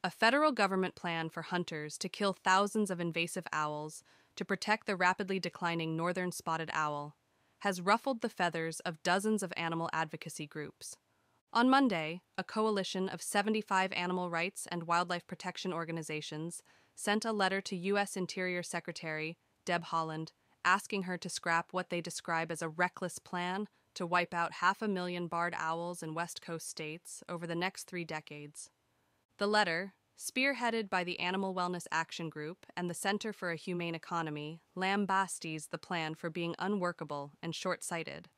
A federal government plan for hunters to kill thousands of invasive owls to protect the rapidly declining northern spotted owl has ruffled the feathers of dozens of animal advocacy groups. On Monday, a coalition of 75 animal rights and wildlife protection organizations sent a letter to U.S. Interior Secretary Deb Haaland asking her to scrap what they describe as a reckless plan to wipe out 500,000 barred owls in West Coast states over the next 3 decades. The letter, spearheaded by the Animal Wellness Action Group and the Center for a Humane Economy, lambastes the plan for being unworkable and short-sighted,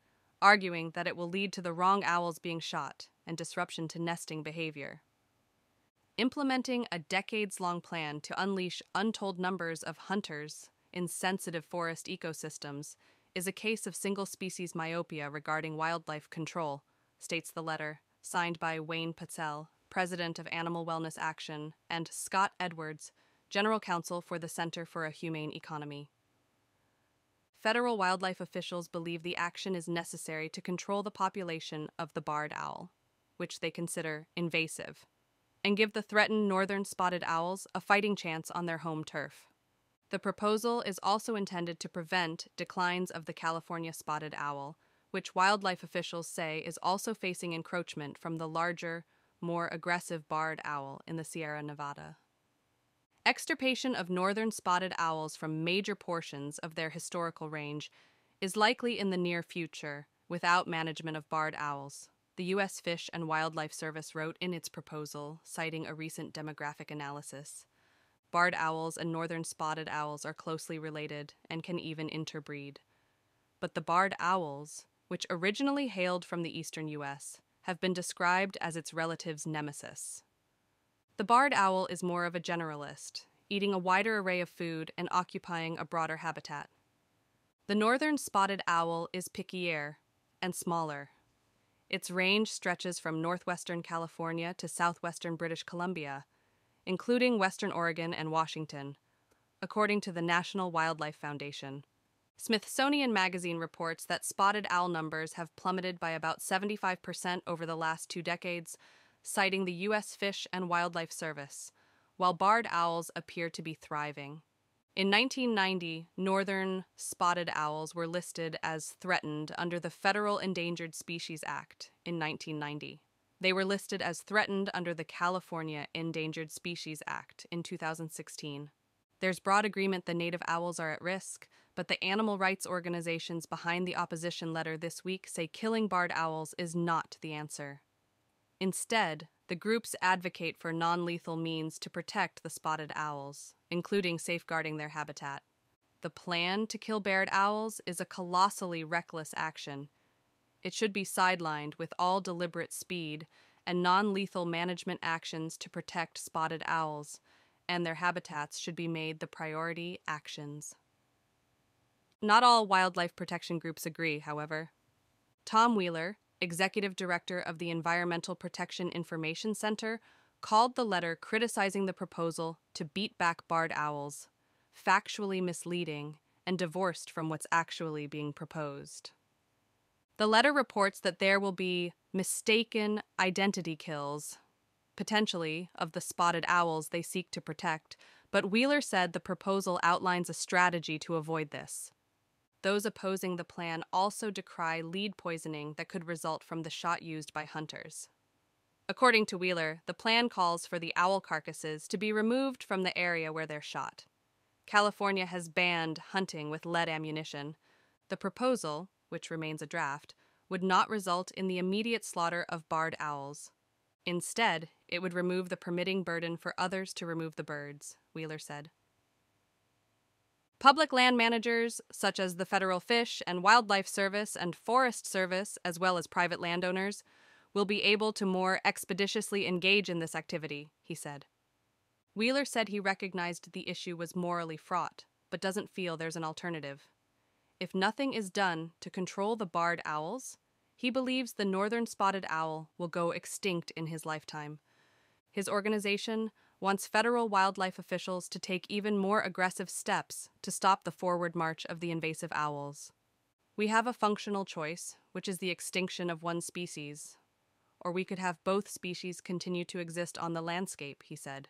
arguing that it will lead to the wrong owls being shot and disruption to nesting behavior. Implementing a decades-long plan to unleash untold numbers of hunters in sensitive forest ecosystems is a case of single-species myopia regarding wildlife control, states the letter, signed by Wayne Pacelle, President of Animal Wellness Action, and Scott Edwards, General Counsel for the Center for a Humane Economy. Federal wildlife officials believe the action is necessary to control the population of the barred owl, which they consider invasive, and give the threatened northern spotted owls a fighting chance on their home turf. The proposal is also intended to prevent declines of the California spotted owl, which wildlife officials say is also facing encroachment from the larger, more aggressive barred owl in the Sierra Nevada. Extirpation of northern spotted owls from major portions of their historical range is likely in the near future without management of barred owls, the U.S. Fish and Wildlife Service wrote in its proposal, citing a recent demographic analysis. Barred owls and northern spotted owls are closely related and can even interbreed. But the barred owls, which originally hailed from the eastern U.S., have been described as its relative's nemesis. The barred owl is more of a generalist, eating a wider array of food and occupying a broader habitat. The northern spotted owl is pickier and smaller. Its range stretches from northwestern California to southwestern British Columbia, including western Oregon and Washington, according to the National Wildlife Foundation. Smithsonian Magazine reports that spotted owl numbers have plummeted by about 75% over the last 2 decades, citing the U.S. Fish and Wildlife Service, while barred owls appear to be thriving. In 1990, northern spotted owls were listed as threatened under the Federal Endangered Species Act in 1990. They were listed as threatened under the California Endangered Species Act in 2016. There's broad agreement the native owls are at risk, but the animal rights organizations behind the opposition letter this week say killing barred owls is not the answer. Instead, the groups advocate for non-lethal means to protect the spotted owls, including safeguarding their habitat. The plan to kill barred owls is a colossally reckless action. It should be sidelined with all deliberate speed and non-lethal management actions to protect spotted owls, and their habitats should be made the priority actions. Not all wildlife protection groups agree, however. Tom Wheeler, Executive Director of the Environmental Protection Information Center, called the letter criticizing the proposal to beat back barred owls factually misleading and divorced from what's actually being proposed. The letter reports that there will be mistaken identity kills, potentially of the spotted owls they seek to protect, but Wheeler said the proposal outlines a strategy to avoid this. Those opposing the plan also decry lead poisoning that could result from the shot used by hunters. According to Wheeler, the plan calls for the owl carcasses to be removed from the area where they're shot. California has banned hunting with lead ammunition. The proposal, which remains a draft, would not result in the immediate slaughter of barred owls. Instead, it would remove the permitting burden for others to remove the birds, Wheeler said. Public land managers, such as the Federal Fish and Wildlife Service and Forest Service, as well as private landowners, will be able to more expeditiously engage in this activity, he said. Wheeler said he recognized the issue was morally fraught, but doesn't feel there's an alternative. If nothing is done to control the barred owls, he believes the northern spotted owl will go extinct in his lifetime. His organization wants federal wildlife officials to take even more aggressive steps to stop the forward march of the invasive owls. We have a functional choice, which is the extinction of one species, or we could have both species continue to exist on the landscape, he said.